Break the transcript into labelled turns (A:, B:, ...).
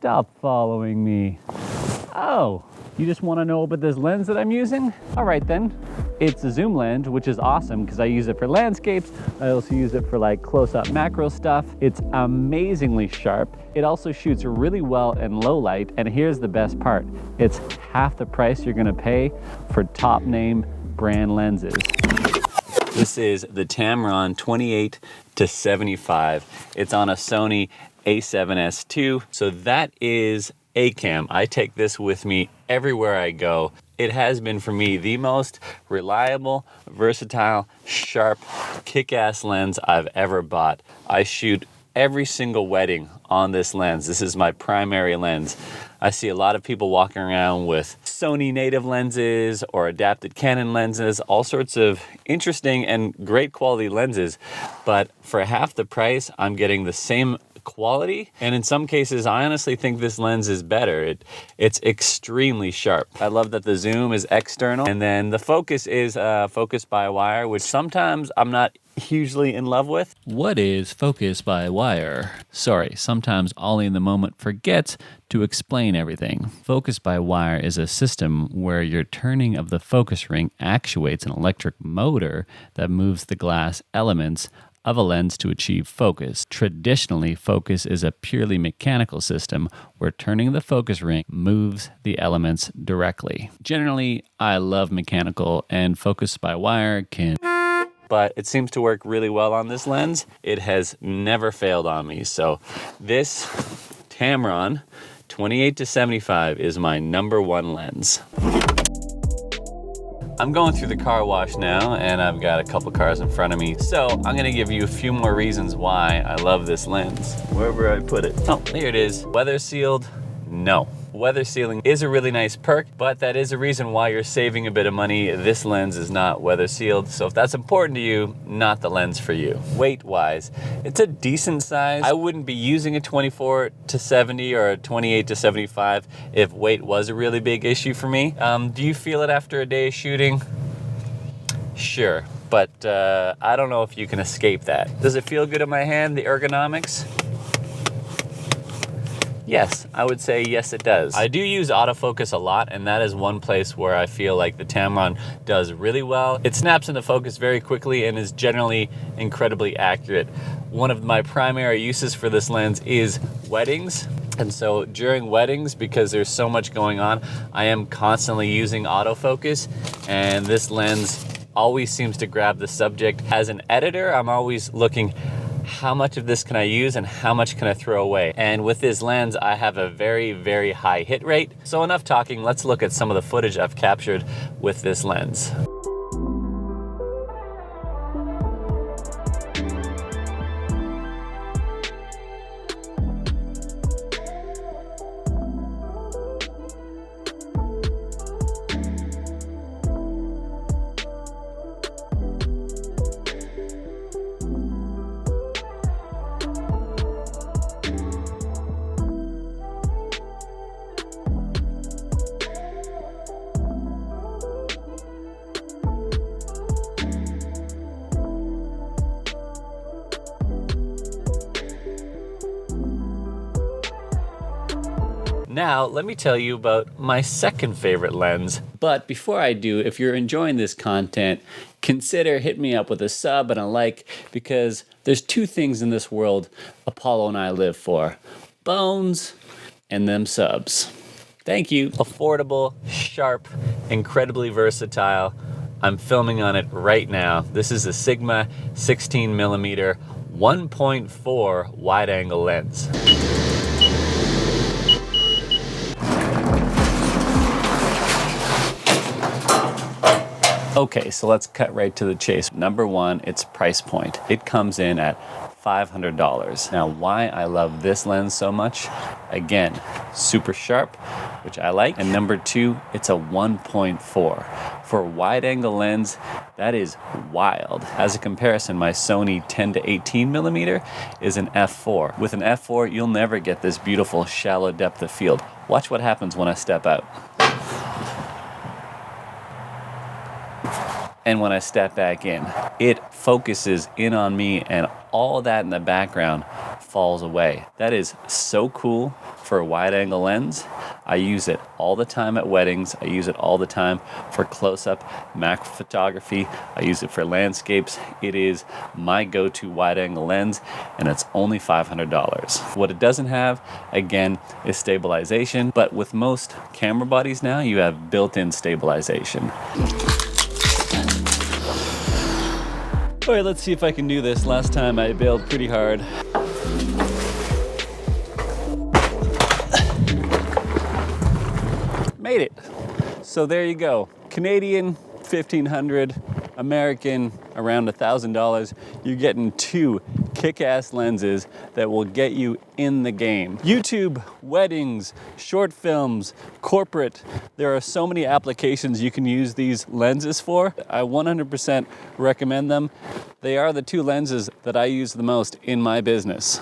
A: Stop following me. Oh, you just want to know about this lens that I'm using? All right then. It's a zoom lens, which is awesome because I use it for landscapes. I also use it for like close-up macro stuff. It's amazingly sharp. It also shoots really well in low light. And here's the best part. It's half the price you're gonna pay for top name brand lenses. This is the Tamron 28 to 75. It's on a Sony a7S II. So that is a cam. I take this with me everywhere I go. It has been for me the most reliable, versatile, sharp, kick-ass lens I've ever bought. I shoot every single wedding on this lens. This is my primary lens. I see a lot of people walking around with Sony native lenses or adapted Canon lenses, all sorts of interesting and great quality lenses. But for half the price, I'm getting the same quality, and in some cases I honestly think this lens is better. It's extremely sharp. I love that the zoom is external, and then the focus is focus by wire, which sometimes I'm not hugely in love with. What is focus by wire? Sorry, sometimes Ollie in the moment forgets to explain everything. Focus by wire is a system where your turning of the focus ring actuates an electric motor that moves the glass elements of a lens to achieve focus. Traditionally, focus is a purely mechanical system where turning the focus ring moves the elements directly. Generally, I love mechanical, and focus by wire can, but it seems to work really well on this lens. It has never failed on me. So this Tamron 28 to 75 is my #1 lens. I'm going through the car wash now, and I've got a couple cars in front of me. So I'm gonna give you a few more reasons why I love this lens. Wherever I put it. Oh, here it is. Weather sealed? No. Weather sealing is a really nice perk, but that is a reason why you're saving a bit of money. This lens is not weather sealed, so if that's important to you, not the lens for you. Weight wise, it's a decent size. I wouldn't be using a 24 to 70 or a 28 to 75 if weight was a really big issue for me. Do you feel it after a day of shooting? Sure, but I don't know if you can escape that. Does it feel good in my hand, the ergonomics? Yes, I would say yes, it does. I do use autofocus a lot, and that is one place where I feel like the Tamron does really well. It snaps into focus very quickly and is generally incredibly accurate. One of my primary uses for this lens is weddings. And so during weddings, because there's so much going on, I am constantly using autofocus, and this lens always seems to grab the subject. As an editor, I'm always looking, how much of this can I use and how much can I throw away? And with this lens, I have a very, very high hit rate. So enough talking, let's look at some of the footage I've captured with this lens. Now, let me tell you about my second favorite lens. But before I do, if you're enjoying this content, consider hitting me up with a sub and a like, because there's two things in this world Apollo and I live for: bones and them subs. Thank you. Affordable, sharp, incredibly versatile. I'm filming on it right now. This is a Sigma 16mm 1.4 wide-angle lens. Okay, so let's cut right to the chase. Number one, its price point. It comes in at $500. Now, why I love this lens so much? Again, super sharp, which I like. And number two, it's a 1.4. For a wide-angle lens, that is wild. As a comparison, my Sony 10 to 18mm is an f4. With an f4, you'll never get this beautiful shallow depth of field. Watch what happens when I step out. And when I step back in, it focuses in on me, and all that in the background falls away. That is so cool for a wide angle lens. I use it all the time at weddings. I use it all the time for close-up macro photography. I use it for landscapes. It is my go-to wide angle lens, and it's only $500. What it doesn't have, again, is stabilization, but with most camera bodies now, you have built-in stabilization. All right, let's see if I can do this. Last time I bailed pretty hard. Made it. So there you go. Canadian, $1,500. American, around $1,000. You're getting two kick-ass lenses that will get you in the game. YouTube, weddings, short films, corporate. There are so many applications you can use these lenses for. I 100% recommend them. They are the two lenses that I use the most in my business.